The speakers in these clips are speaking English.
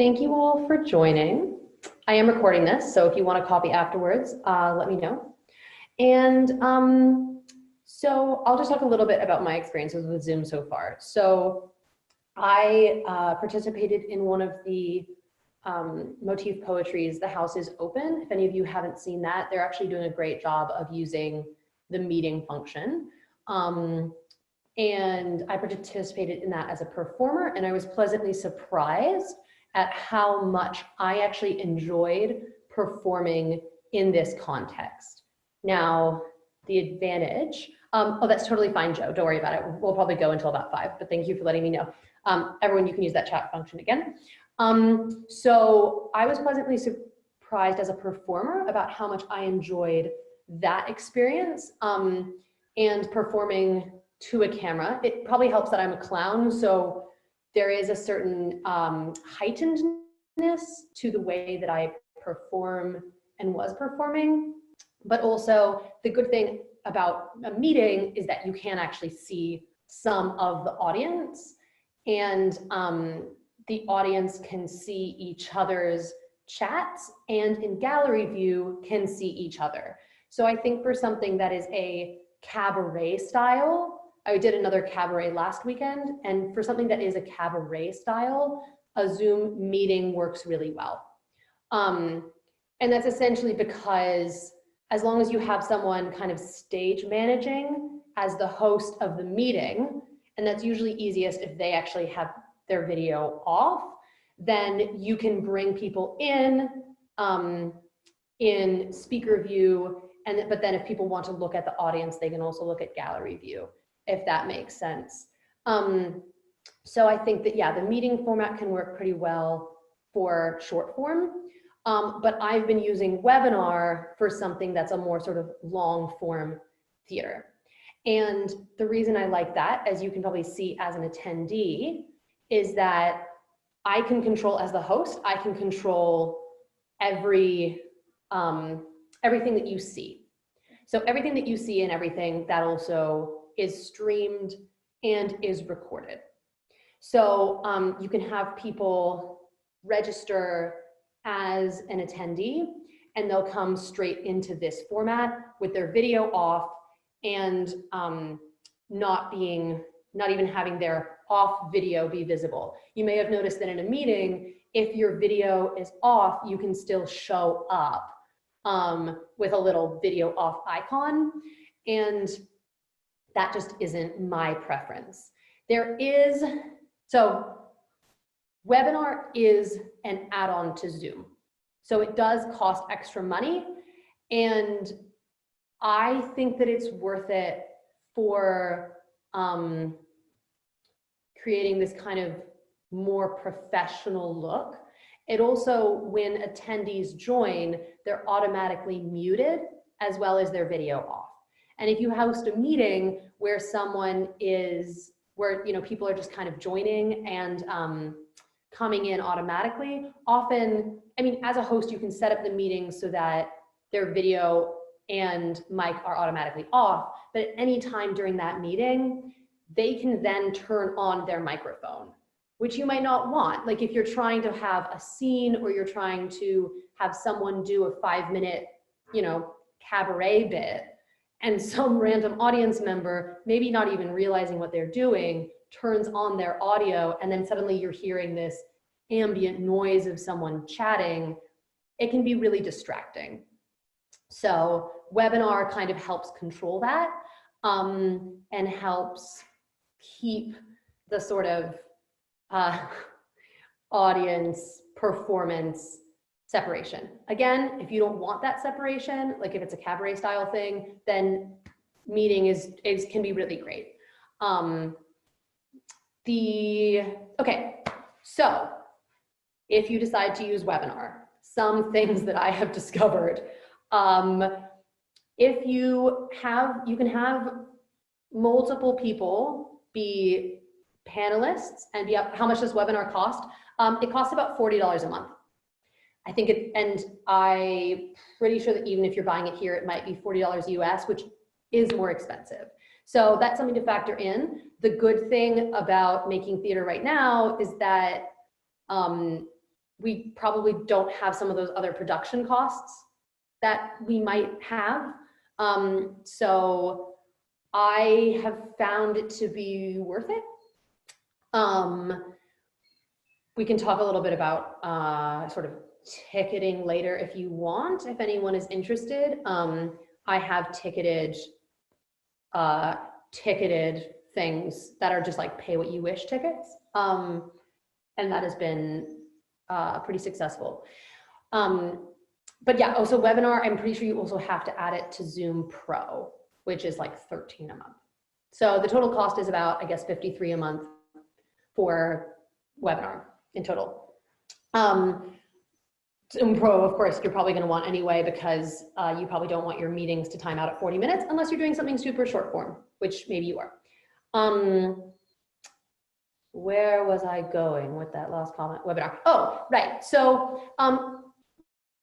Thank you all for joining. I am recording this, so if you want a copy afterwards, let me know. And so I'll just talk a little bit about my experiences with Zoom so far. So I participated in one of the motif poetries, The House is Open. If any of you haven't seen that, they're actually doing a great job of using the meeting function. And I participated in that as a performer, and I was pleasantly surprised at how much I actually enjoyed performing in this context. Now, the advantage, oh, that's totally fine, Joe, don't worry about it. We'll probably go until about 5, but thank you for letting me know. Everyone, you can use that chat function again. So I was pleasantly surprised as a performer about how much I enjoyed that experience and performing to a camera. It probably helps that I'm a clown, so there is a certain heightenedness to the way that I perform and was performing. But also the good thing about a meeting is that you can actually see some of the audience, and the audience can see each other's chats, and in gallery view can see each other. So I think for something that is a cabaret style, I did another cabaret last weekend, and for something that is a cabaret style, a Zoom meeting works really well. And that's essentially because as long as you have someone kind of stage managing as the host of the meeting, and that's usually easiest if they actually have their video off, then you can bring people in speaker view, but then if people want to look at the audience, they can also look at gallery view, if that makes sense. So I think that, yeah, the meeting format can work pretty well for short form, but I've been using webinar for something that's a more sort of long form theater. And the reason I like that, as you can probably see as an attendee, is that I can control, as the host, I can control everything that you see. So everything that you see and everything that also is streamed and is recorded. So you can have people register as an attendee, and they'll come straight into this format with their video off and not even having their off video be visible. You may have noticed that in a meeting, if your video is off, you can still show up with a little video off icon, and that just isn't my preference. So webinar is an add-on to Zoom. So it does cost extra money, and I think that it's worth it for creating this kind of more professional look. It also, when attendees join, they're automatically muted as well as their video off. And if you host a meeting where people are just kind of joining and coming in automatically, often, I mean, as a host, you can set up the meeting so that their video and mic are automatically off, but at any time during that meeting, they can then turn on their microphone, which you might not want. Like if you're trying to have a scene or you're trying to have someone do a 5-minute, cabaret bit, and some random audience member, maybe not even realizing what they're doing, turns on their audio, and then suddenly you're hearing this ambient noise of someone chatting, it can be really distracting. So webinar kind of helps control that and helps keep the sort of audience performance separation. Again, if you don't want that separation, like if it's a cabaret style thing, then meeting can be really great. Okay, so if you decide to use webinar, some things that I have discovered. If you can have multiple people be panelists and be up. How much does webinar cost? It costs about $40 a month. I think and I'm pretty sure that even if you're buying it here, it might be $40 US, which is more expensive. So that's something to factor in. The good thing about making theater right now is that we probably don't have some of those other production costs that we might have. So I have found it to be worth it. We can talk a little bit about sort of ticketing later if you want, if anyone is interested. I have ticketed things that are just like pay what you wish tickets. And that has been pretty successful. But yeah, also webinar, I'm pretty sure you also have to add it to Zoom Pro, which is like $13 a month. So the total cost is about, I guess, $53 a month for webinar in total. Zoom Pro, of course, you're probably going to want anyway, because you probably don't want your meetings to time out at 40 minutes unless you're doing something super short form, which maybe you are. Where was I going with that last comment? Webinar. Oh, right. So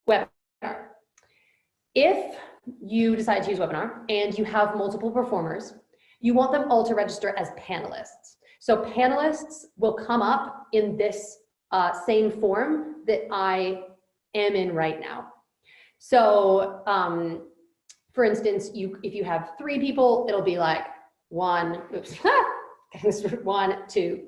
webinar. If you decide to use webinar and you have multiple performers, you want them all to register as panelists. So panelists will come up in this same form that I am in right now. So for instance, if you have 3 people, it'll be like 1, 2,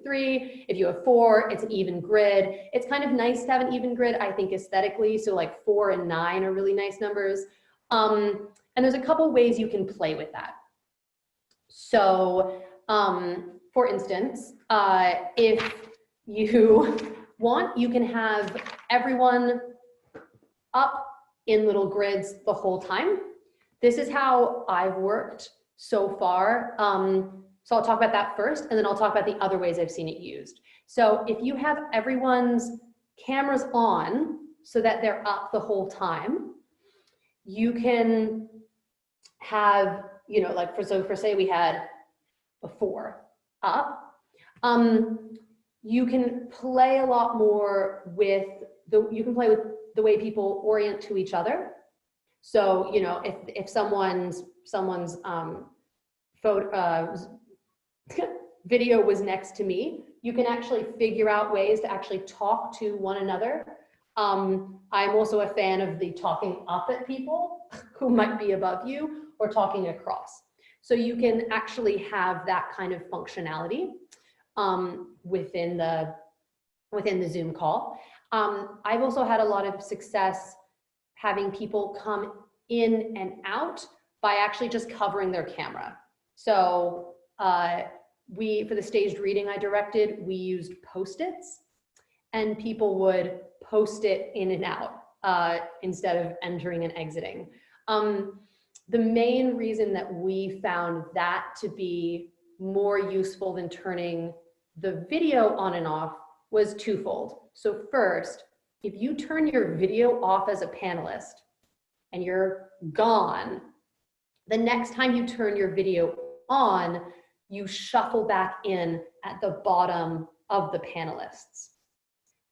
3. If you have 4, it's an even grid. It's kind of nice to have an even grid, I think, aesthetically. So like 4 and 9 are really nice numbers. And there's a couple ways you can play with that. So for instance, if you want, you can have everyone up in little grids the whole time. This is how I've worked so far. So I'll talk about that first, and then I'll talk about the other ways I've seen it used. So if you have everyone's cameras on so that they're up the whole time, you can have, you know, like for say we had a 4 up, you can play a lot more with you can play with the way people orient to each other. So, you know, if someone's video was next to me, you can actually figure out ways to actually talk to one another. I'm also a fan of the talking up at people who might be above you or talking across. So you can actually have that kind of functionality within the Zoom call. I've also had a lot of success having people come in and out by actually just covering their camera. So for the staged reading I directed, we used Post-its, and people would post it in and out instead of entering and exiting. The main reason that we found that to be more useful than turning the video on and off was twofold. So first, if you turn your video off as a panelist and you're gone, the next time you turn your video on, you shuffle back in at the bottom of the panelists.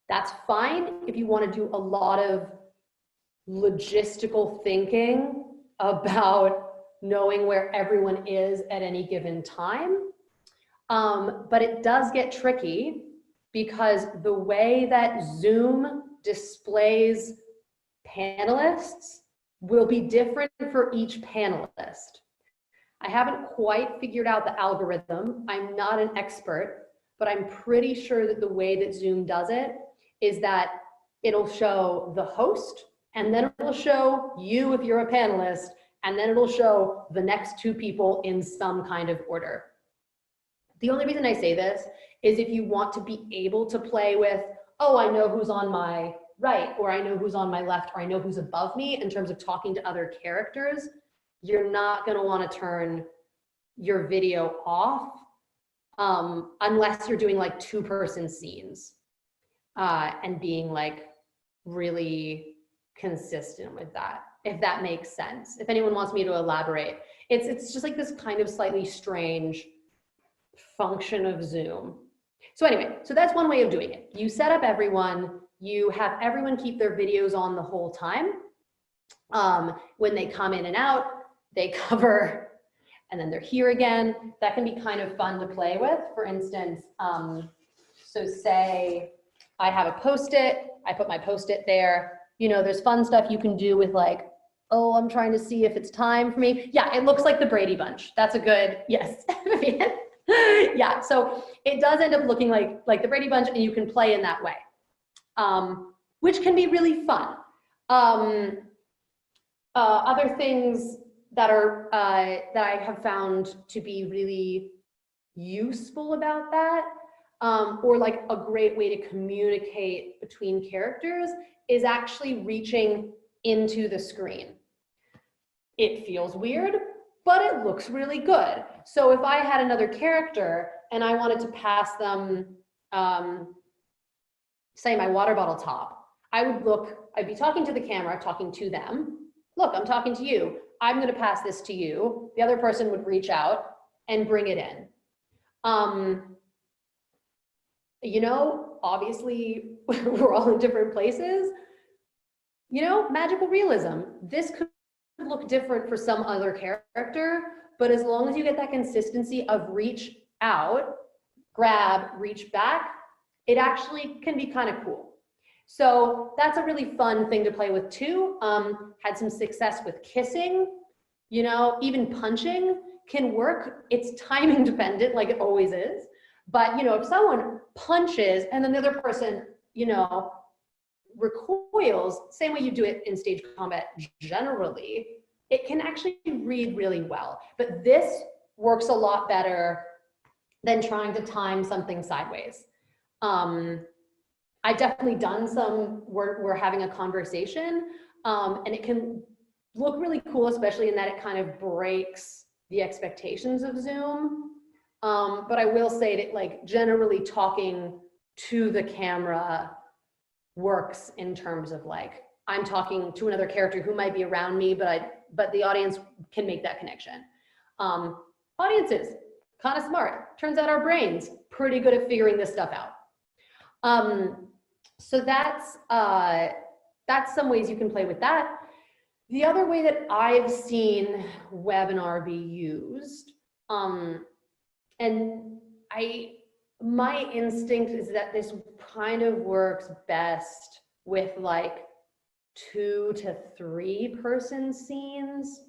That's fine if you want to do a lot of logistical thinking about knowing where everyone is at any given time. But it does get tricky because the way that Zoom displays panelists will be different for each panelist. I haven't quite figured out the algorithm. I'm not an expert, but I'm pretty sure that the way that Zoom does it is that it'll show the host, and then it'll show you if you're a panelist, and then it'll show the next 2 people in some kind of order. The only reason I say this is if you want to be able to play with, oh, I know who's on my right, or I know who's on my left, or I know who's above me in terms of talking to other characters, you're not going to want to turn your video off unless you're doing like 2-person scenes and being like really consistent with that, if that makes sense. If anyone wants me to elaborate, it's just like this kind of slightly strange function of Zoom. So anyway, so that's one way of doing it. You set up everyone, you have everyone keep their videos on the whole time. When they come in and out, they cover, and then they're here again. That can be kind of fun to play with. For instance, so say I have a Post-it, I put my Post-it there. You know, there's fun stuff you can do with like, oh, I'm trying to see if it's time for me. Yeah, it looks like the Brady Bunch. That's a good, yes. Yeah, so it does end up looking like the Brady Bunch, and you can play in that way, which can be really fun. Other things that are that I have found to be really useful about that, or like a great way to communicate between characters, is actually reaching into the screen. It feels weird, but it looks really good. So if I had another character and I wanted to pass them, say my water bottle top, I'd be talking to the camera, talking to them. Look, I'm talking to you. I'm gonna pass this to you. The other person would reach out and bring it in. You know, obviously we're all in different places. You know, magical realism. This could look different for some other character, but as long as you get that consistency of reach out, grab, reach back, it actually can be kind of cool. So that's a really fun thing to play with too. Had some success with kissing, you know, even punching can work. It's timing dependent, like it always is. But, you know, if someone punches and then the other person, you know, recoils, same way you do it in stage combat generally, it can actually read really well. But this works a lot better than trying to time something sideways. I've definitely done some, we're having a conversation, and it can look really cool, especially in that it kind of breaks the expectations of Zoom. But I will say that like generally talking to the camera works in terms of like, I'm talking to another character who might be around me, but the audience can make that connection. Audiences, kind of smart. Turns out our brains pretty good at figuring this stuff out. So that's some ways you can play with that. The other way that I've seen webinar be used, and my instinct is that this kind of works best with like 2 to 3 person scenes,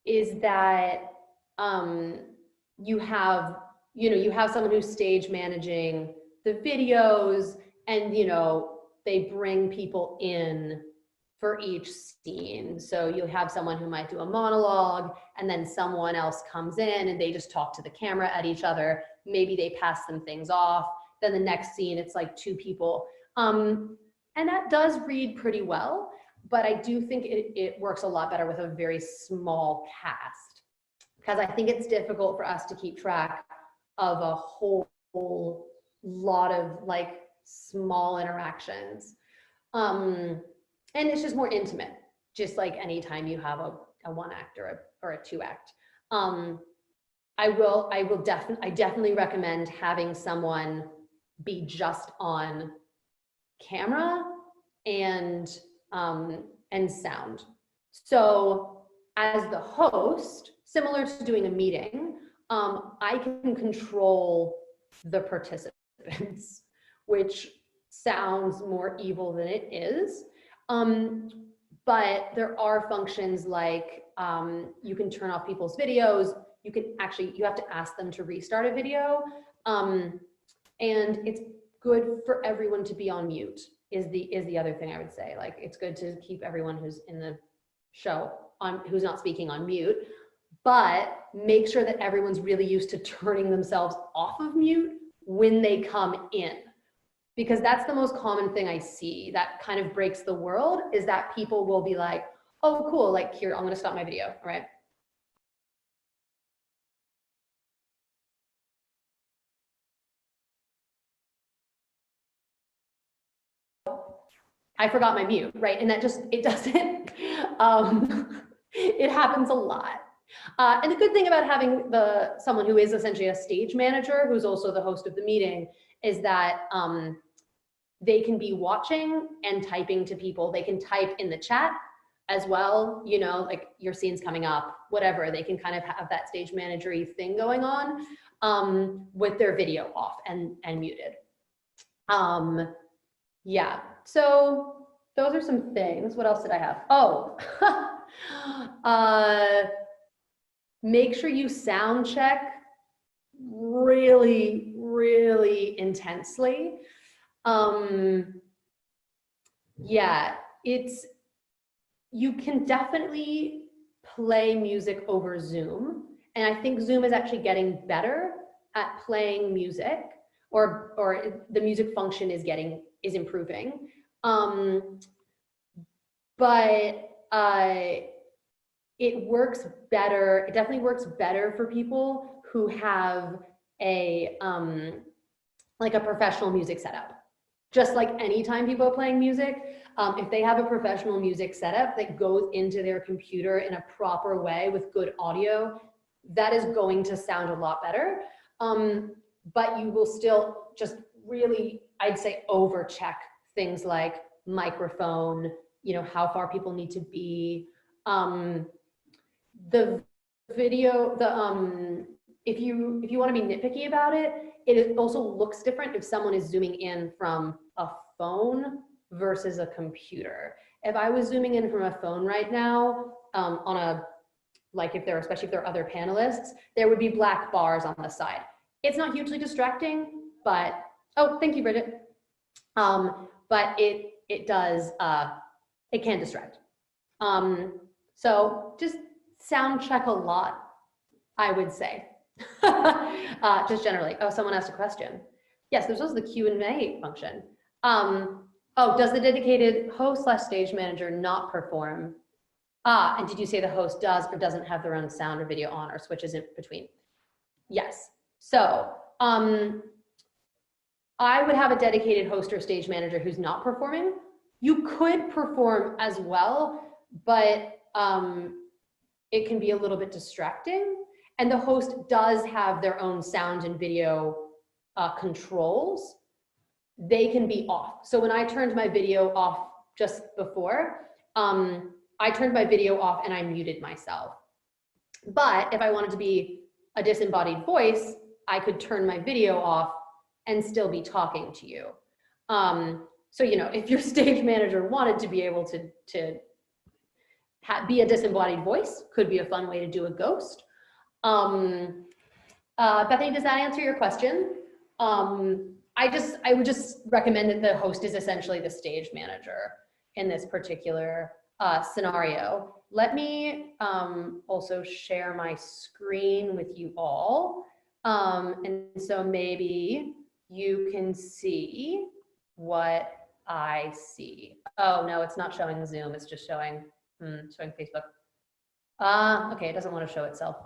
is that you have someone who's stage managing the videos, and you know they bring people in for each scene. So you'll have someone who might do a monologue, and then someone else comes in and they just talk to the camera at each other. Maybe they pass some things off. Then the next scene, it's like 2 people. And that does read pretty well, but I do think it works a lot better with a very small cast, because I think it's difficult for us to keep track of a whole lot of like small interactions. And it's just more intimate, just like anytime you have a 1-act or a 2-act. I definitely recommend having someone be just on camera and sound. So as the host, similar to doing a meeting, I can control the participants, which sounds more evil than it is. But there are functions like you can turn off people's videos. You have to ask them to restart a video. And it's good for everyone to be on mute is the other thing I would say. Like, it's good to keep everyone who's in the show who's not speaking on mute, but make sure that everyone's really used to turning themselves off of mute when they come in. Because that's the most common thing I see that kind of breaks the world, is that people will be like, oh, cool, like here, I'm gonna stop my video, all right? I forgot my mute, right? And that just, it doesn't, it happens a lot. And the good thing about having someone who is essentially a stage manager, who's also the host of the meeting, is that they can be watching and typing to people. They can type in the chat as well, you know, like your scene's coming up, whatever. They can kind of have that stage managery thing going on with their video off and muted. Yeah, so those are some things. What else did I have? Oh, make sure you sound check really, really intensely. Yeah, you can definitely play music over Zoom. And I think Zoom is actually getting better at playing music, or the music function is improving. But it works better. It definitely works better for people who have a like a professional music setup. Just like anytime people are playing music, if they have a professional music setup that goes into their computer in a proper way with good audio, that is going to sound a lot better. But you will still just really, I'd say, over check things like microphone, how far people need to be. The video, if you want to be nitpicky about it, it also looks different if someone is zooming in from a phone versus a computer. If I was zooming in from a phone right now, especially if there are other panelists, there would be black bars on the side. It's not hugely distracting, but, oh, thank you, Bridget. But it does, it can distract. So just sound check a lot, I would say. Just generally. Oh, someone asked a question. Yes, there's also the Q&A function. Oh, does the dedicated host/stage manager not perform? And did you say the host does or doesn't have their own sound or video on, or switches in between? Yes. So I would have a dedicated host or stage manager who's not performing. You could perform as well, but it can be a little bit distracting. And the host does have their own sound and video controls. They can be off. So when I turned my video off just before, I turned my video off and I muted myself. But if I wanted to be a disembodied voice, I could turn my video off and still be talking to you. So, if your stage manager wanted to be able to be a disembodied voice, could be a fun way to do a ghost. Bethany, does that answer your question? I would just recommend that the host is essentially the stage manager in this particular scenario. Let me also share my screen with you all. And so maybe you can see what I see. Oh, no, it's not showing Zoom. It's just showing Facebook. Okay, it doesn't want to show itself.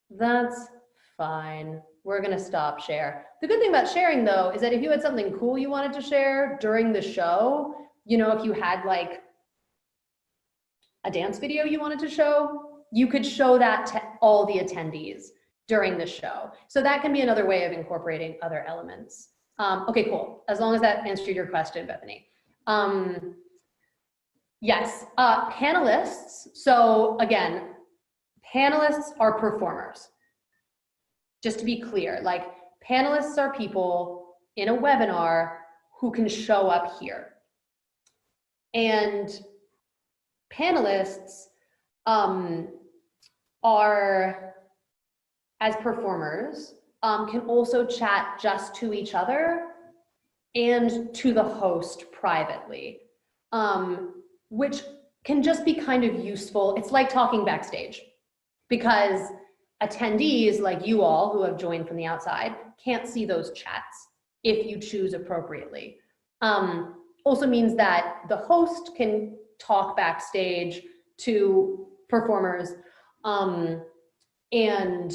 That's fine. We're going to stop share. The good thing about sharing, though, is that if you had something cool you wanted to share during the show, if you had like a dance video you wanted to show, you could show that to all the attendees during the show. So that can be another way of incorporating other elements. Okay, cool. As long as that answered your question, Bethany. Yes, panelists. So again, panelists are performers. Just to be clear, like panelists are people in a webinar who can show up here. And panelists are, as performers, can also chat just to each other and to the host privately, which can just be kind of useful. It's like talking backstage, because attendees like you all who have joined from the outside can't see those chats if you choose appropriately. Also means that the host can talk backstage to performers, and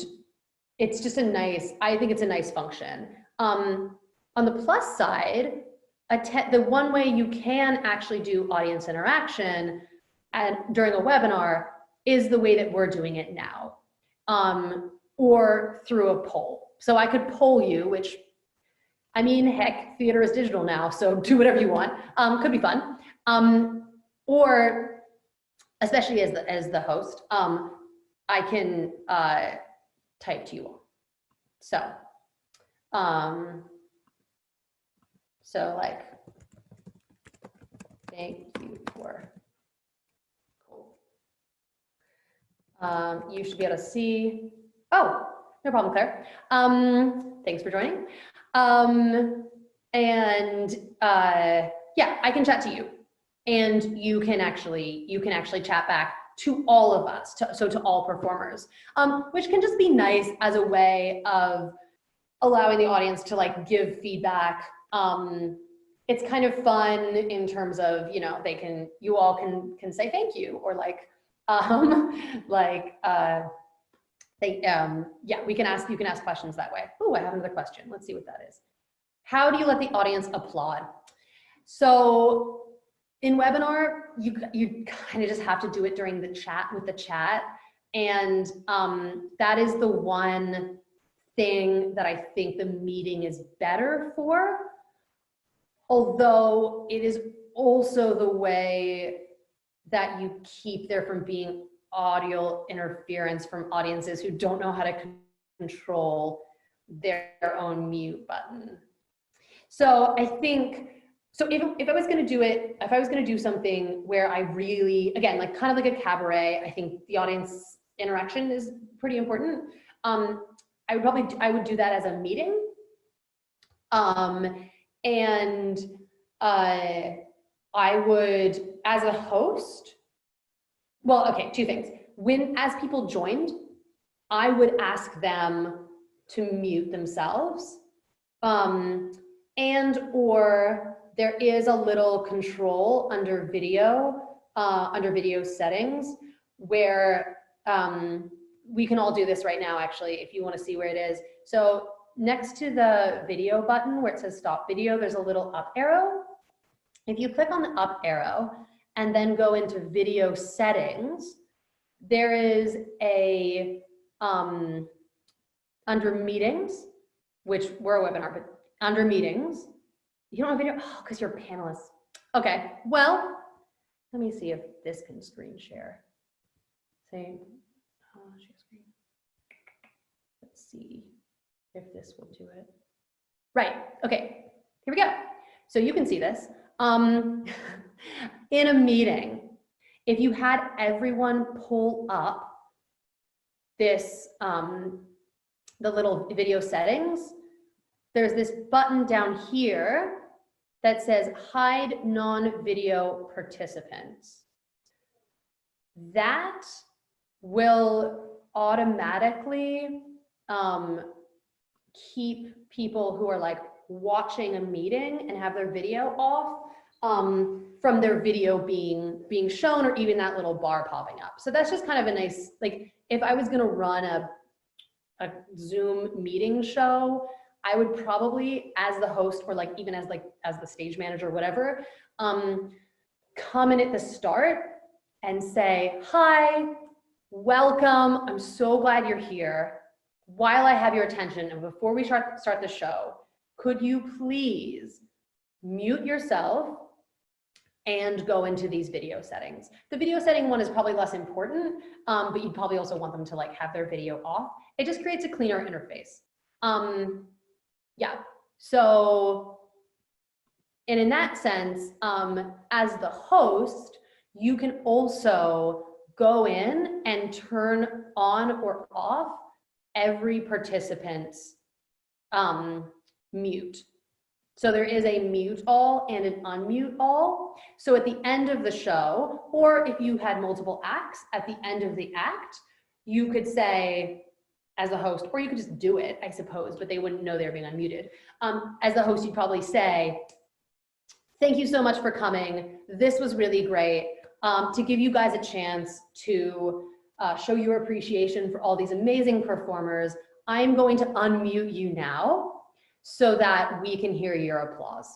it's just I think it's a nice function. On the plus side, the one way you can actually do audience interaction during a webinar is the way that we're doing it now, or through a poll. So I could poll you, which, I mean, heck, theater is digital now, so do whatever you want. Could be fun. Or, especially as the host, I can type to you all. So like, Thank you for. Cool. You should be able to see. Oh, no problem, Claire. Thanks for joining. Yeah, I can chat to you, and you can actually chat back to all of us, so to all performers, which can just be nice as a way of allowing the audience to like give feedback. It's kind of fun in terms of, you know, you all can say thank you, or like, yeah, you can ask questions that way. Oh, I have another question. Let's see what that is. How do you let the audience applaud? So in webinar, you kind of just have to do it during the chat with the chat. And that is the one thing that I think the meeting is better for. Although it is also the way that you keep there from being audio interference from audiences who don't know how to control their own mute button. So I think, so if I was going to do it, if I was going to do something where I really, again, like kind of like a cabaret, I think the audience interaction is pretty important. I would do that as a meeting. And I would, as a host, well, okay, two things. As people joined, I would ask them to mute themselves. Or there is a little control under video settings where we can all do this right now, actually, if you want to see where it is. So next to the video button where it says stop video, there's a little up arrow. If you click on the up arrow and then go into video settings, there is a, under meetings, which we're a webinar, but under meetings, you don't have video, oh, because you're panelists. Okay, well, let me see if this can screen share. Say, share screen. Let's see if this will do it. Right, okay, here we go. So you can see this. In a meeting, if you had everyone pull up this, the little video settings, there's this button down here that says hide non-video participants. That will automatically keep people who are like watching a meeting and have their video off from their video being shown, or even that little bar popping up. So that's just kind of a nice, like, if I was gonna run a Zoom meeting show, I would probably, as the host, or like even as the stage manager, whatever, come in at the start and say, hi, welcome, I'm so glad you're here. While I have your attention, and before we start the show, could you please mute yourself and go into these video settings. The video setting one is probably less important, but you'd probably also want them to like have their video off. It just creates a cleaner interface. Yeah, so, and in that sense, as the host, you can also go in and turn on or off every participant's mute. So there is a mute all and an unmute all. So at the end of the show, or if you had multiple acts, at the end of the act, you could say, as a host, or you could just do it, I suppose, but they wouldn't know they were being unmuted. As the host, you'd probably say, thank you so much for coming. This was really great. To give you guys a chance to show your appreciation for all these amazing performers, I'm going to unmute you now so that we can hear your applause.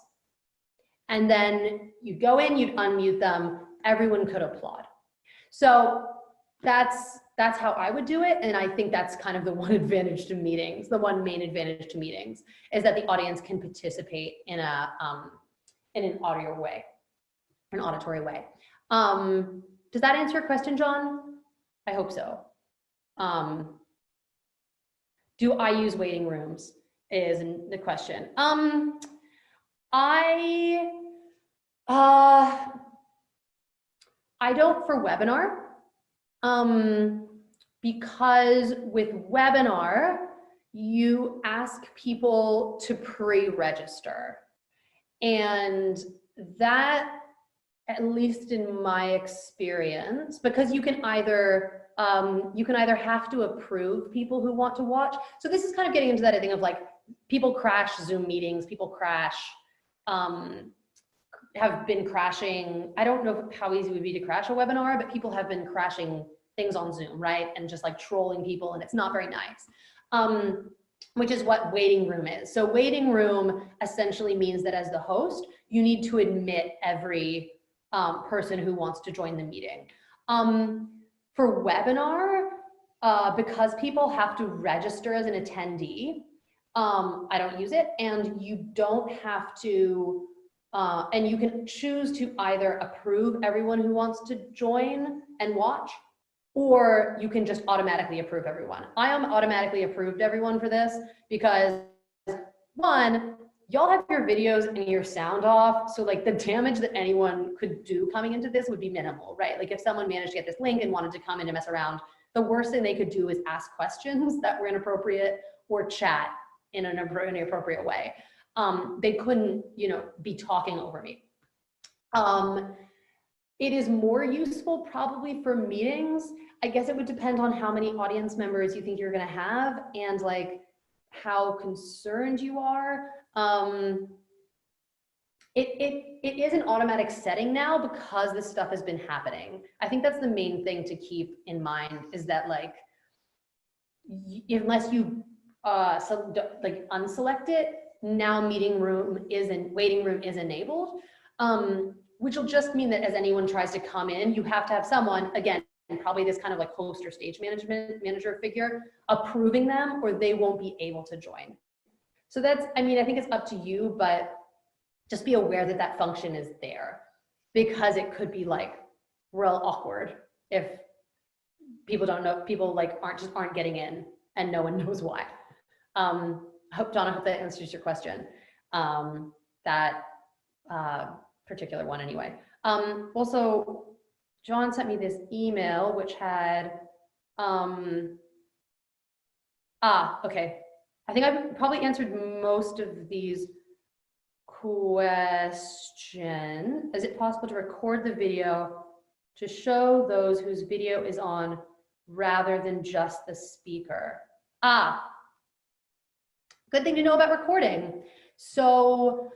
And then you'd go in, you'd unmute them, everyone could applaud. So that's how I would do it. And I think that's kind of the one advantage to meetings, the one main advantage to meetings, is that the audience can participate in an audio way, an auditory way. Does that answer your question, John? I hope so. Do I use waiting rooms is the question. I don't for webinar, because with webinar, you ask people to pre-register. And that, at least in my experience, because you can either have to approve people who want to watch. So this is kind of getting into that thing of like, people crash Zoom meetings, people crash, have been crashing. I don't know how easy it would be to crash a webinar, but people have been crashing things on Zoom, right? And just like trolling people, and it's not very nice. Which is what waiting room is. So waiting room essentially means that as the host, you need to admit every person who wants to join the meeting. For webinar, because people have to register as an attendee, I don't use it, and you don't have to, and you can choose to either approve everyone who wants to join and watch, or you can just automatically approve everyone. I am automatically approved everyone for this because, one, y'all have your videos and your sound off, so like the damage that anyone could do coming into this would be minimal, right? Like if someone managed to get this link and wanted to come in and mess around, the worst thing they could do is ask questions that were inappropriate or chat in an inappropriate way. They couldn't, you know, be talking over me. It is more useful probably for meetings. I guess it would depend on how many audience members you think you're gonna have and like how concerned you are. It is an automatic setting now because this stuff has been happening. I think that's the main thing to keep in mind, is that like, unless you like unselect it, now waiting room is enabled. Which will just mean that as anyone tries to come in, you have to have someone, again, probably this kind of like host or stage manager figure, approving them, or they won't be able to join. So that's, I mean, I think it's up to you, but just be aware that that function is there, because it could be like real awkward if people don't know, people like aren't getting in and no one knows why. I hope that answers your question. That particular one anyway. Also, John sent me this email which had, okay. I think I've probably answered most of these questions. Is it possible to record the video to show those whose video is on rather than just the speaker? Good thing to know about recording. So,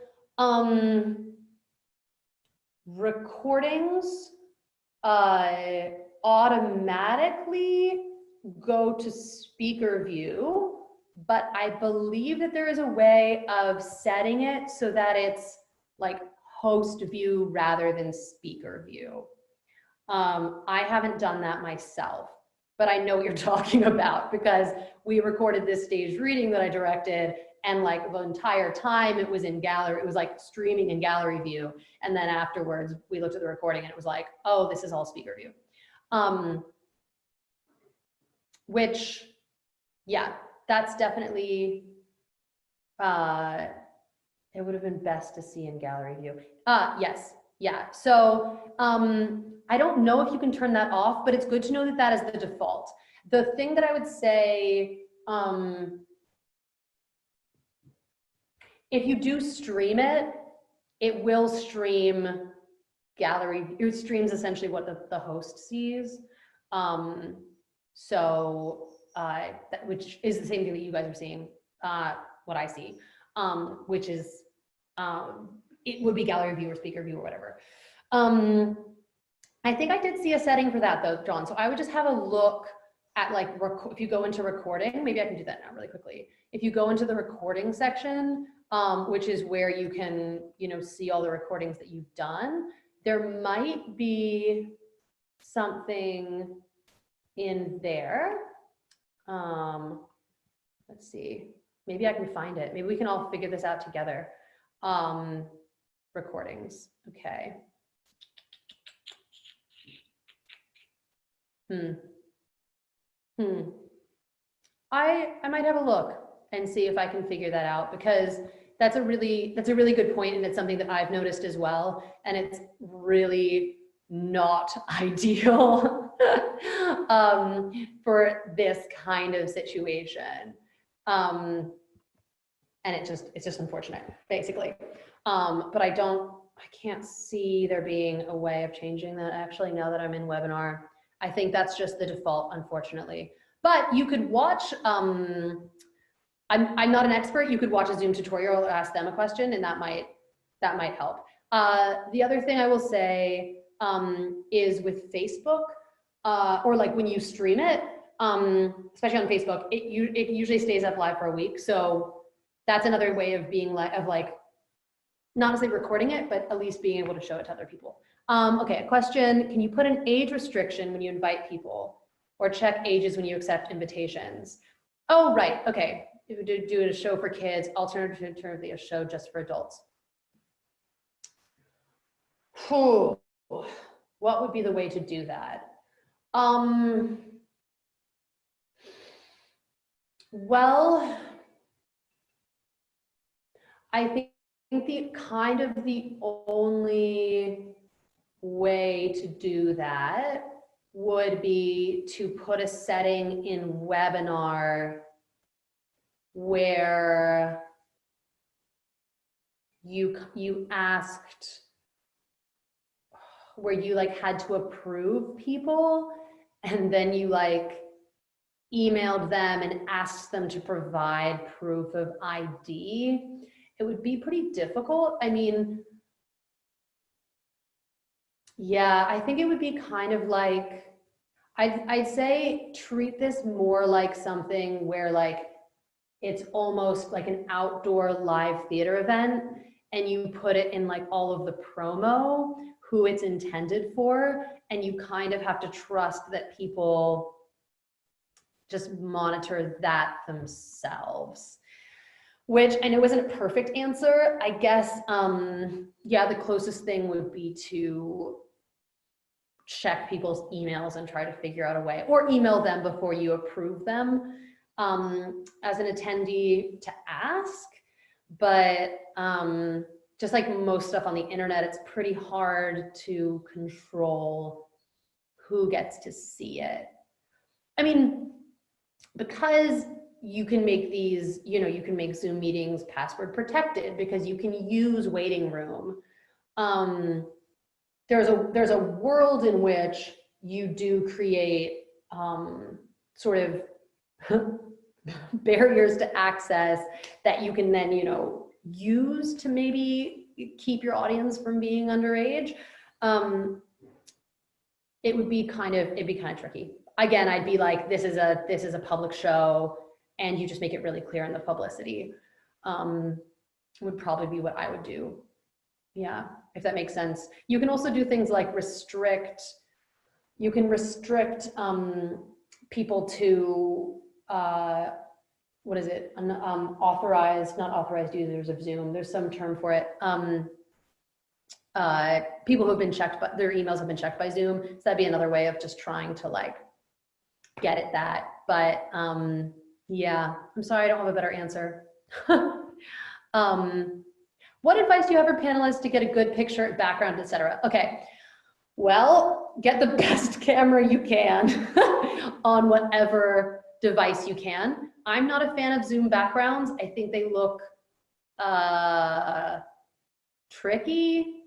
recordings automatically go to speaker view, but I believe that there is a way of setting it so that it's like host view rather than speaker view. I haven't done that myself, but I know what you're talking about because we recorded this staged reading that I directed, and like the entire time it was in gallery, it was like streaming in gallery view. And then afterwards we looked at the recording and it was like, oh, this is all speaker view. Which, yeah, that's definitely, it would have been best to see in gallery view. Yes, yeah. So I don't know if you can turn that off, but it's good to know that that is the default. The thing that I would say, if you do stream it, it will stream gallery. It streams essentially what the host sees. Which is the same thing that you guys are seeing, what I see, which is, it would be gallery view or speaker view or whatever. I think I did see a setting for that though, John. So I would just have a look at like, if you go into recording, maybe I can do that now really quickly. If you go into the recording section, which is where you can, you know, see all the recordings that you've done, there might be something in there. Let's see, maybe I can find it. Maybe we can all figure this out together. Recordings, okay. I might have a look and see if I can figure that out, because that's a really good point, and it's something that I've noticed as well, and it's really not ideal for this kind of situation. And it's just unfortunate, basically. But I can't see there being a way of changing that actually now that I'm in webinar. I think that's just the default, unfortunately. But you could watch, I'm not an expert, you could watch a Zoom tutorial or ask them a question, and that might help. The other thing I will say is with Facebook, or like when you stream it, especially on Facebook, it usually stays up live for a week. So that's another way of being not necessarily recording it, but at least being able to show it to other people. Okay, a question, can you put an age restriction when you invite people or check ages when you accept invitations? Oh, right, okay. If you do a show for kids, alternatively a show just for adults. What would be the way to do that? Well, I think the only way to do that would be to put a setting in webinar where you asked, where you like had to approve people, and then you like emailed them and asked them to provide proof of ID. It would be pretty difficult. I mean, yeah, I think it would be kind of like, I'd say treat this more like something where like it's almost like an outdoor live theater event, and you put it in like all of the promo, who it's intended for, and you kind of have to trust that people just monitor that themselves. Which I know isn't a perfect answer. I guess, yeah, the closest thing would be to check people's emails and try to figure out a way, or email them before you approve them as an attendee to ask. But just like most stuff on the internet, it's pretty hard to control who gets to see it. I mean, because you can make these, you can make Zoom meetings password protected because you can use waiting room. There's a world in which you do create sort of barriers to access that you can then, use to maybe keep your audience from being underage. It'd be kind of tricky. Again, I'd be like, this is a public show, and you just make it really clear in the publicity. Would probably be what I would do. Yeah, if that makes sense. You can also do things like restrict people to, what is it? Not authorized users of Zoom. There's some term for it. People who have been checked, but their emails have been checked by Zoom. So that'd be another way of just trying to like get at that. But yeah, I'm sorry, I don't have a better answer. What advice do you have for panelists to get a good picture, background, etc.? Okay, well, get the best camera you can on whatever device you can. I'm not a fan of Zoom backgrounds. I think they look tricky.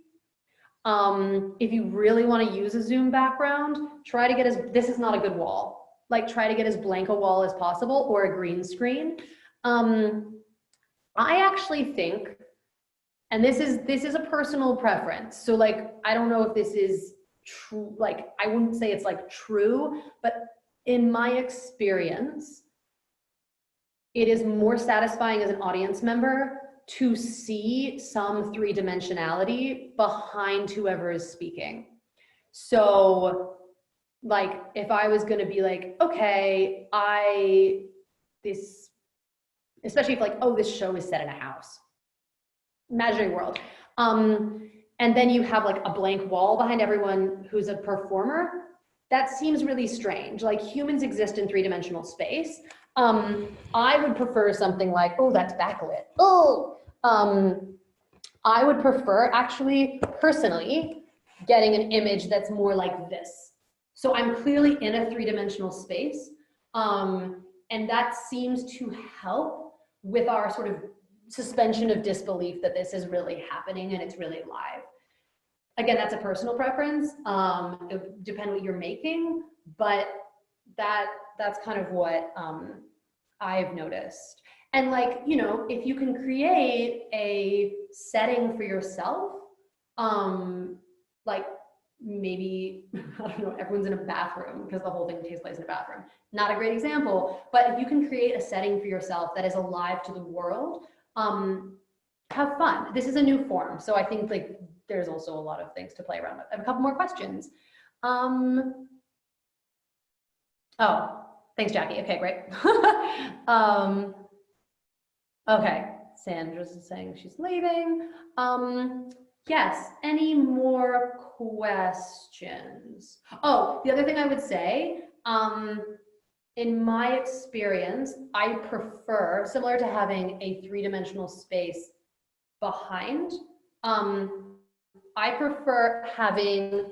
If you really want to use a Zoom background, try to get this is not a good wall. Like try to get as blank a wall as possible, or a green screen. I actually think, and this is a personal preference. So like, I don't know if this is true, like I wouldn't say it's like true, but in my experience, it is more satisfying as an audience member to see some three-dimensionality behind whoever is speaking. So like, if I was gonna be like, okay, especially if like, oh, this show is set in a house, imaginary world. And then you have like a blank wall behind everyone who's a performer. That seems really strange. Like humans exist in three-dimensional space. I would prefer something like, oh, that's backlit. Oh, I would prefer, actually, personally, getting an image that's more like this. So I'm clearly in a three-dimensional space. And that seems to help with our sort of suspension of disbelief that this is really happening and it's really live. Again, that's a personal preference. It depends what you're making, but that's kind of what I've noticed. And like, you know, if you can create a setting for yourself, like maybe, I don't know, everyone's in a bathroom because the whole thing takes place in a bathroom. Not a great example, but if you can create a setting for yourself that is alive to the world, have fun. This is a new form. So I think like there's also a lot of things to play around with. I have a couple more questions. Oh, thanks, Jackie. Okay, great. Okay, Sandra's saying she's leaving. Yes, any more questions? Oh, the other thing I would say, in my experience, I prefer, similar to having a three-dimensional space behind, I prefer having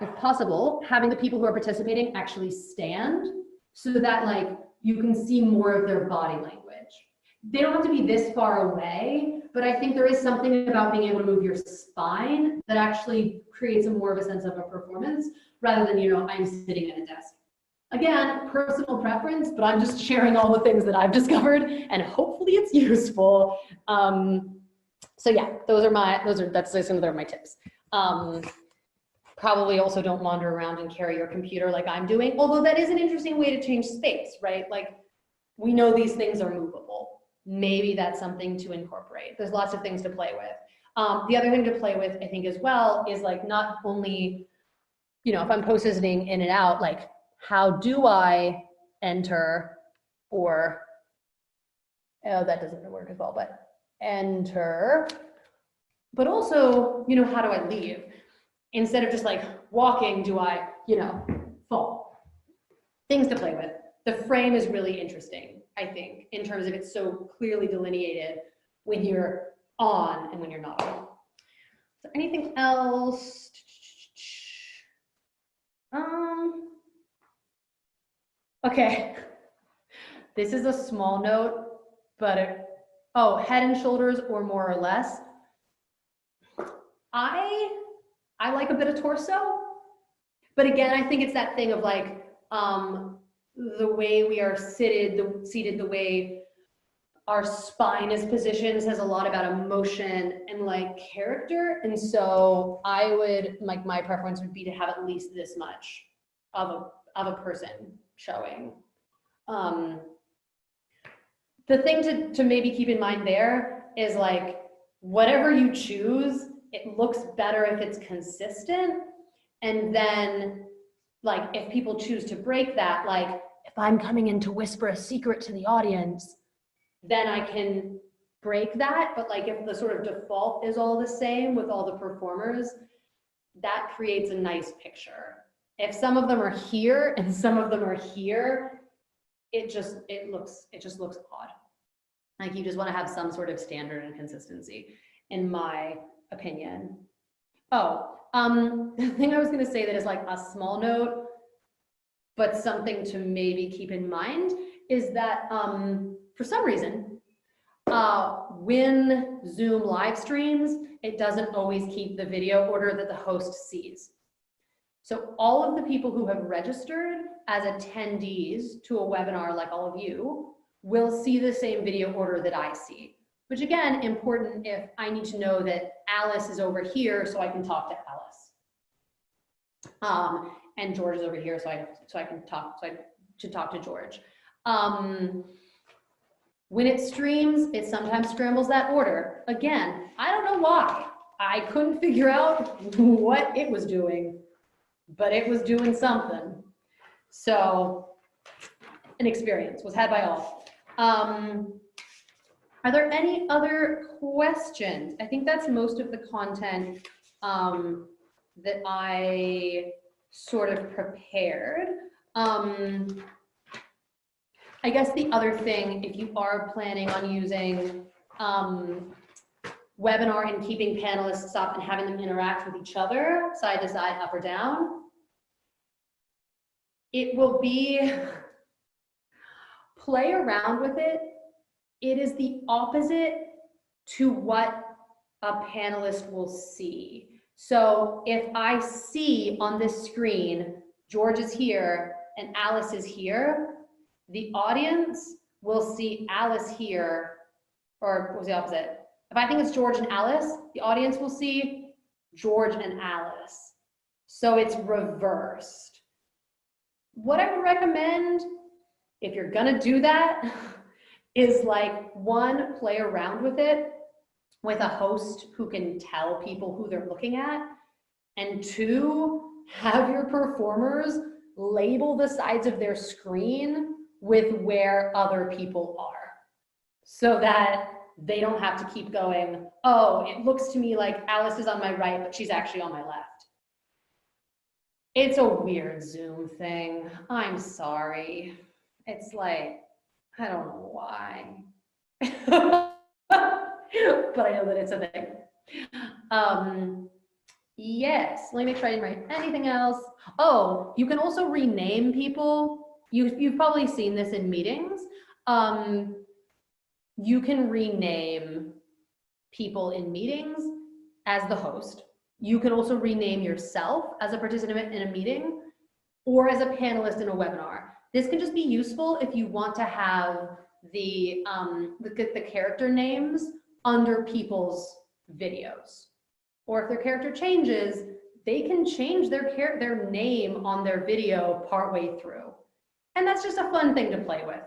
if possible, having the people who are participating actually stand so that like you can see more of their body language. They don't have to be this far away, but I think there is something about being able to move your spine that actually creates more of a sense of a performance rather than, you know, I'm sitting at a desk. Again, personal preference, but I'm just sharing all the things that I've discovered and hopefully it's useful. So yeah, that's some of my tips. Probably also don't wander around and carry your computer like I'm doing, although that is an interesting way to change space, right? Like we know these things are movable. Maybe that's something to incorporate. There's lots of things to play with. The other thing to play with, I think as well, is like not only, you know, if I'm positioning in and out, like how do I enter or, oh, that doesn't work as well, but enter, but also, you know, how do I leave? Instead of just like walking, do I, you know, fall? Things to play with. The frame is really interesting, I think, in terms of it's so clearly delineated when you're on and when you're not on. Is there anything else? Okay, this is a small note, but oh, head and shoulders or more or less. I like a bit of torso, but again, I think it's that thing of like the way we are seated, the way our spine is positioned says a lot about emotion and like character. And so I would, like my preference would be to have at least this much of a person showing. The thing to maybe keep in mind there is like, whatever you choose, it looks better if it's consistent. And then like, if people choose to break that, like if I'm coming in to whisper a secret to the audience, then I can break that. But like if the sort of default is all the same with all the performers, that creates a nice picture. If some of them are here and some of them are here, it just looks odd. Like you just want to have some sort of standard and consistency, in my opinion. Oh, the thing I was going to say that is like a small note, but something to maybe keep in mind is that for some reason, when Zoom live streams, it doesn't always keep the video order that the host sees. So all of the people who have registered as attendees to a webinar, like all of you, will see the same video order that I see. Which again, important if I need to know that Alice is over here so I can talk to Alice. And George is over here so I can talk to George. When it streams, it sometimes scrambles that order. Again, I don't know why. I couldn't figure out what it was doing, but it was doing something. So an experience was had by all. Are there any other questions? I think that's most of the content that I sort of prepared. I guess the other thing, if you are planning on using webinar and keeping panelists up and having them interact with each other, side to side, up or down, it will be, play around with it. It is the opposite to what a panelist will see. So if I see on this screen, George is here and Alice is here, the audience will see Alice here, or what was the opposite? If I think it's George and Alice, the audience will see George and Alice. So it's reversed. What I would recommend, if you're gonna do that, is like, one, play around with it with a host who can tell people who they're looking at, and two, have your performers label the sides of their screen with where other people are, so that they don't have to keep going, oh, it looks to me like Alice is on my right, but she's actually on my left. It's a weird Zoom thing. I'm sorry. It's like, I don't know why. But I know that it's a thing. Yes, let me make sure I didn't write anything else. Oh, you can also rename people. You've probably seen this in meetings. You can rename people in meetings as the host. You can also rename yourself as a participant in a meeting or as a panelist in a webinar. This can just be useful if you want to have the character names under people's videos. Or if their character changes, they can change their name on their video partway through. And that's just a fun thing to play with.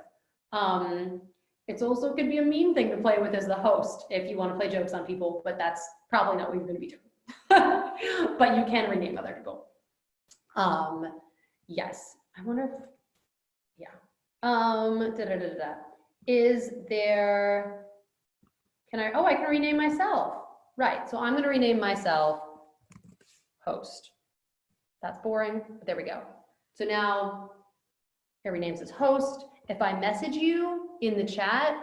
It's also could be a mean thing to play with as the host if you want to play jokes on people, but that's probably not what you're going to be doing. But you can rename other people. Yes, I wonder if, yeah. Is there, I can rename myself. Right, so I'm going to rename myself host. That's boring, but there we go. So now it renames as host. If I message you in the chat,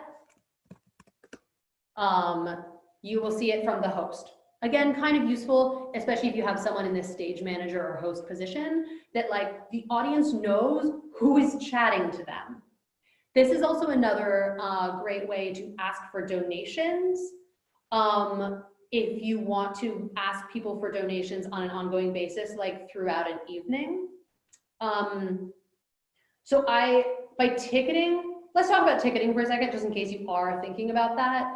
you will see it from the host. Again, kind of useful, especially if you have someone in this stage manager or host position, that like the audience knows who is chatting to them. This is also another great way to ask for donations. If you want to ask people for donations on an ongoing basis, like throughout an evening. So by ticketing, let's talk about ticketing for a second, just in case you are thinking about that.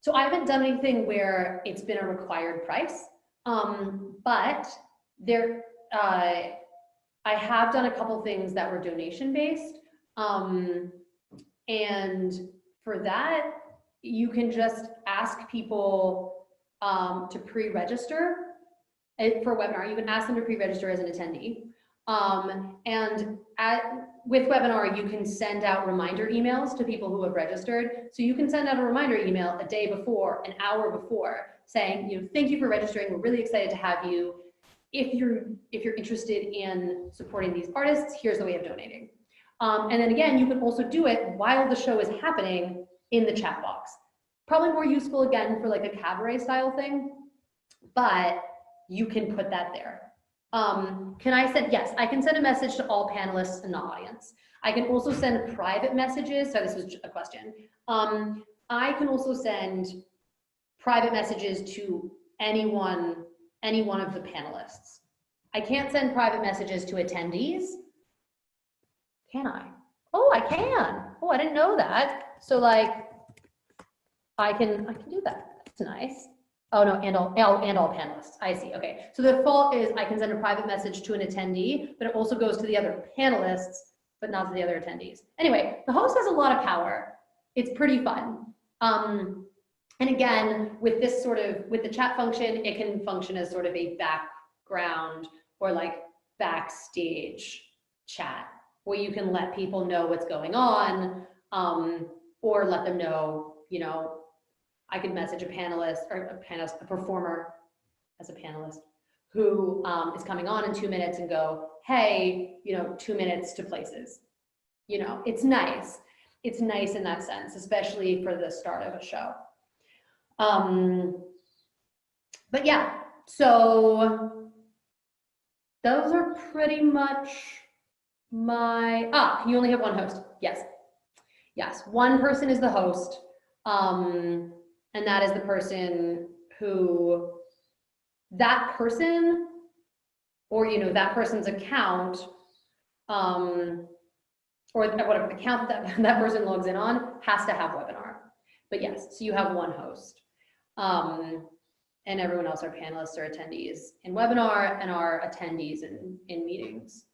So I haven't done anything where it's been a required price, but I have done a couple things that were donation-based, and for that, you can just ask people to pre-register for a webinar. You can ask them to pre-register as an attendee. With webinar, you can send out reminder emails to people who have registered. So you can send out a reminder email a day before, an hour before, saying, thank you for registering. We're really excited to have you. If you're interested in supporting these artists, here's the way of donating. And then again, you can also do it while the show is happening in the chat box. Probably more useful again for like a cabaret style thing, but you can put that there. Yes, I can send a message to all panelists in the audience. I can also send private messages. So this was a question. I can also send private messages to any one of the panelists. I can't send private messages to attendees. Can I? Oh, I can. Oh, I didn't know that. So like, I can do that. That's nice. Oh no, and all panelists. I see. Okay. So the default is I can send a private message to an attendee, but it also goes to the other panelists, but not to the other attendees. Anyway, the host has a lot of power. It's pretty fun. And again, with the chat function, it can function as sort of a background or like backstage chat where you can let people know what's going on, or let them know, I could message a panelist or a performer as a panelist who is coming on in 2 minutes and go, hey, 2 minutes to places. you know, it's nice. It's nice in that sense, especially for the start of a show. But yeah, so those are pretty much my, you only have one host. Yes. Yes, one person is the host. And that is the person who, that person, or, you know, that person's account, or whatever account that person logs in on has to have webinar. But yes, so you have one host. And everyone else are panelists or attendees in webinar and are attendees in meetings.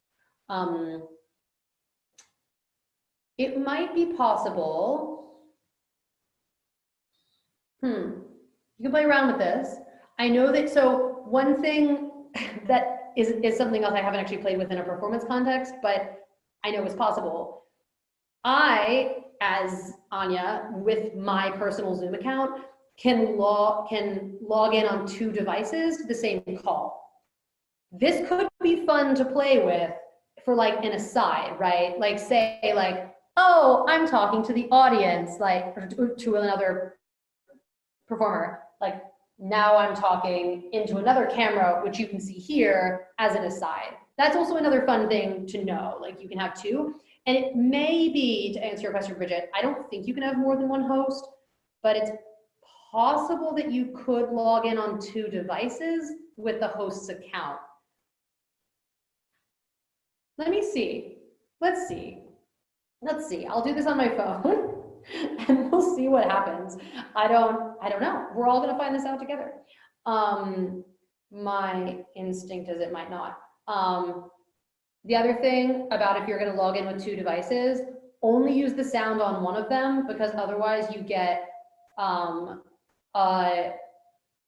It might be possible, you can play around with this. I know that, so one thing that is something else I haven't actually played with in a performance context, but I know is possible. I, as Ania, with my personal Zoom account, can log in on 2 devices to the same call. This could be fun to play with for like an aside, right? Like say like, oh, I'm talking to the audience, like, or to another performer, like now I'm talking into another camera, which you can see here as an aside. That's also another fun thing to know, like you can have 2. And it may be, to answer your question, Bridget, I don't think you can have more than 1 host, but it's possible that you could log in on 2 devices with the host's account. Let me see. Let's see. I'll do this on my phone and we'll see what happens. I don't know. We're all gonna find this out together. My instinct is it might not. The other thing about if you're gonna log in with 2 devices, only use the sound on one of them, because otherwise you get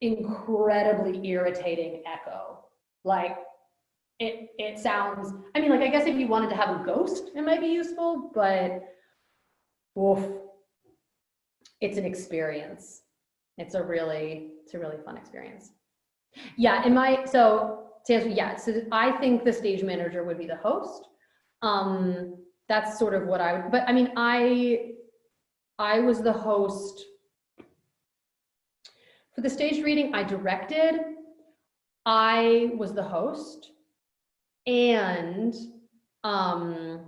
incredibly irritating echo. Like it sounds, I mean, like, I guess if you wanted to have a ghost, it might be useful, but oof, it's an experience. It's a really fun experience. Yeah, so I think the stage manager would be the host. That's sort of what I would, but I mean, I was the host for the stage reading. I directed, I was the host, and the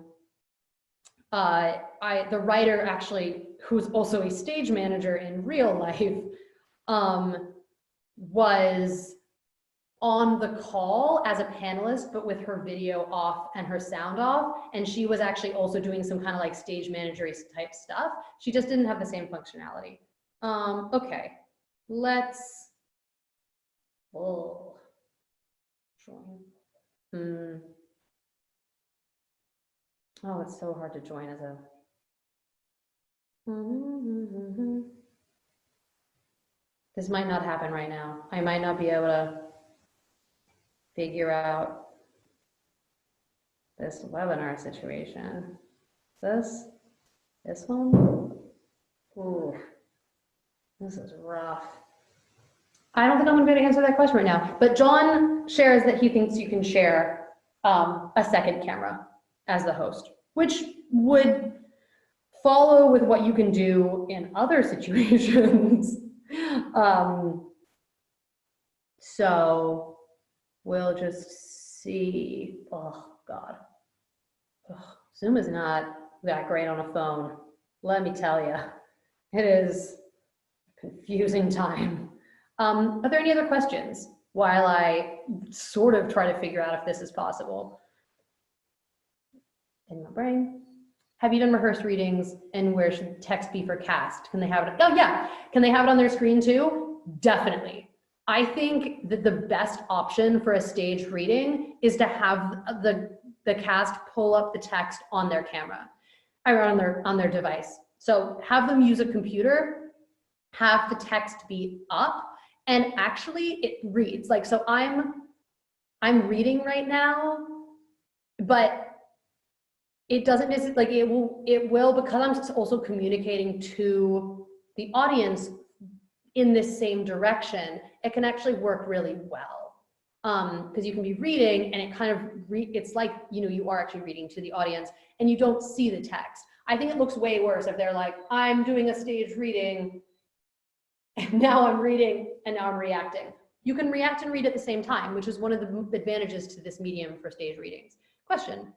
writer, actually, who's also a stage manager in real life, was on the call as a panelist, but with her video off and her sound off. And she was actually also doing some kind of like stage manager type stuff. She just didn't have the same functionality. Okay, let's, join. Oh, it's so hard to join as a, this might not happen right now. I might not be able to figure out this webinar situation. This one? Ooh, this is rough. I don't think I'm gonna be able to answer that question right now, but John shares that he thinks you can share a second camera as the host, which would follow with what you can do in other situations. So we'll just see. Oh God, Zoom is not that great on a phone. Let me tell you, it is a confusing time. Are there any other questions while I sort of try to figure out if this is possible? In my brain. Have you done rehearsed readings, and where should text be for cast? Can they have it? Oh yeah, can they have it on their screen too? Definitely. I think that the best option for a staged reading is to have the cast pull up the text on their camera, or on their device. So have them use a computer, have the text be up, and actually it reads. Like, so I'm reading right now, but it doesn't like it will because I'm also communicating to the audience in this same direction. It can actually work really well. because you can be reading and it kind of, it's like, you know, you are actually reading to the audience and you don't see the text. I think it looks way worse if they're like, I'm doing a staged reading and now I'm reading and now I'm reacting. You can react and read at the same time, which is one of the advantages to this medium for stage readings. Question: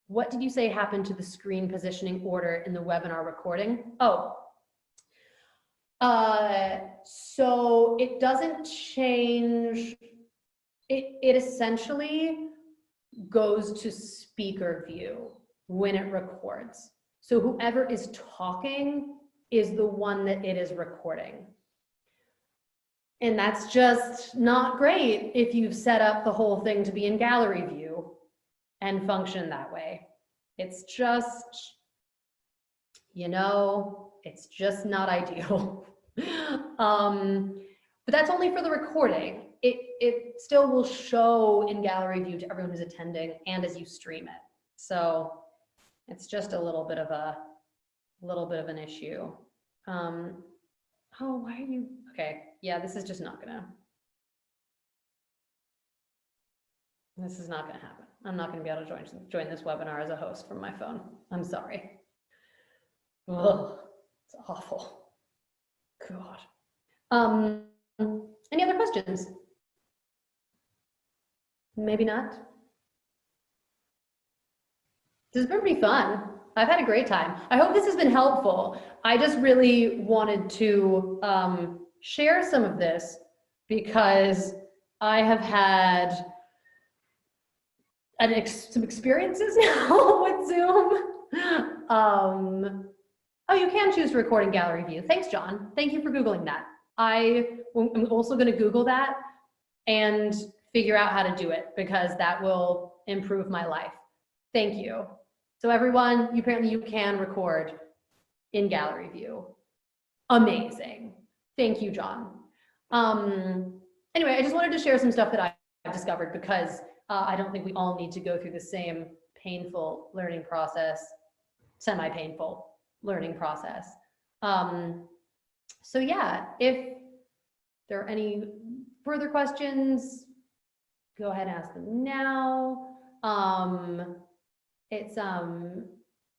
what did you say happened to the screen positioning order in the webinar recording? Oh, so it doesn't change. It essentially goes to speaker view when it records. So whoever is talking is the one that it is recording. And that's just not great if you've set up the whole thing to be in gallery view and function that way. It's just, you know, it's just not ideal. But that's only for the recording. It still will show in gallery view to everyone who's attending and as you stream it. So it's just a little bit of an issue. Oh, why are you, okay. Yeah, this is just not gonna happen. I'm not gonna be able to join this webinar as a host from my phone. I'm sorry. Ugh, it's awful. God. Any other questions? Maybe not. This has been pretty fun. I've had a great time. I hope this has been helpful. I just really wanted to share some of this because I have had some experiences now with Zoom. Oh, you can choose to record in gallery view. Thanks, John. Thank you for Googling that. I'm also going to Google that and figure out how to do it because that will improve my life. Thank you. So everyone, apparently you can record in gallery view. Amazing. Thank you, John. Anyway, I just wanted to share some stuff that I've discovered because I don't think we all need to go through the same painful learning process, semi-painful learning process. So yeah, if there are any further questions, go ahead and ask them now. It's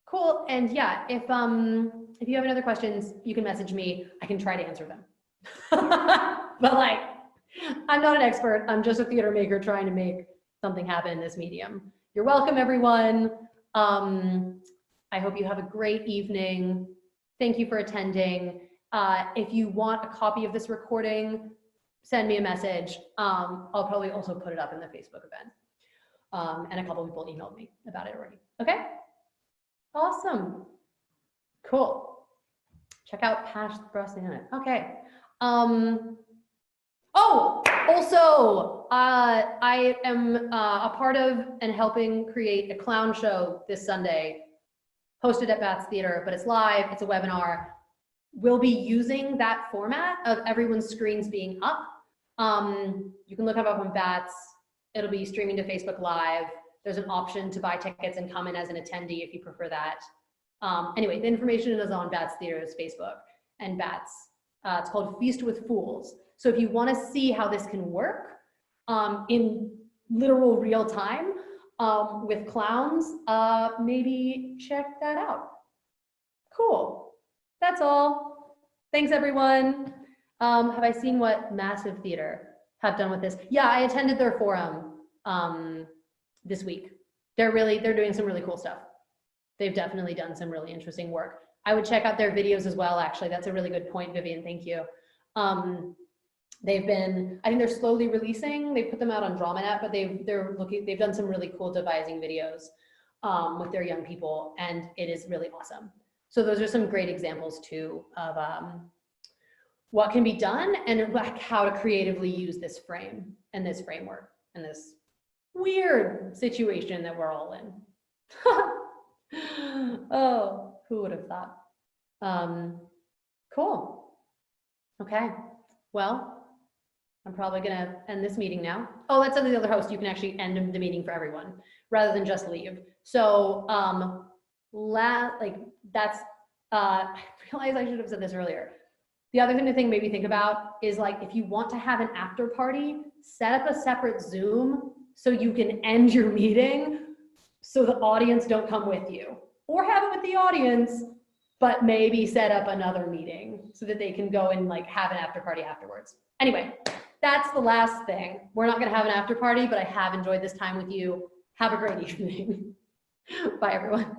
cool, and yeah, if you have any other questions, you can message me. I can try to answer them. But like, I'm not an expert. I'm just a theater maker trying to make something happen in this medium. You're welcome, everyone. I hope you have a great evening. Thank you for attending. If you want a copy of this recording, send me a message. I'll probably also put it up in the Facebook event. And a couple of people emailed me about it already. Okay, awesome, cool. Check out Pash Brusting on it. Okay. Oh, also, I am a part of and helping create a clown show this Sunday, hosted at Bats Theater, but it's live, it's a webinar. We'll be using that format of everyone's screens being up. You can look up on Bats. It'll be streaming to Facebook Live. There's an option to buy tickets and come in as an attendee if you prefer that. Anyway, the information is on Bats Theater's Facebook and Bats. It's called Feast with Fools. So if you want to see how this can work in literal real time with clowns, maybe check that out. Cool. That's all. Thanks, everyone. Have I seen what Massive Theater have done with this? Yeah, I attended their forum this week. They're doing some really cool stuff. They've definitely done some really interesting work. I would check out their videos as well, actually. That's a really good point, Vivian, thank you. I think they're slowly releasing, they put them out on DramaNet, but they've done some really cool devising videos with their young people, and it is really awesome. So those are some great examples too of what can be done and like how to creatively use this frame and this framework and this weird situation that we're all in. Oh, who would have thought? Cool. Okay, well, I'm probably gonna end this meeting now. Oh, that's the other host. You can actually end the meeting for everyone rather than just leave. So I realized I should have said this earlier. The other thing to maybe think about is like, if you want to have an after party, set up a separate Zoom so you can end your meeting so the audience don't come with you, or have it with the audience, but maybe set up another meeting so that they can go and like have an after party afterwards. Anyway, that's the last thing. We're not gonna have an after party, but I have enjoyed this time with you. Have a great evening. Bye everyone.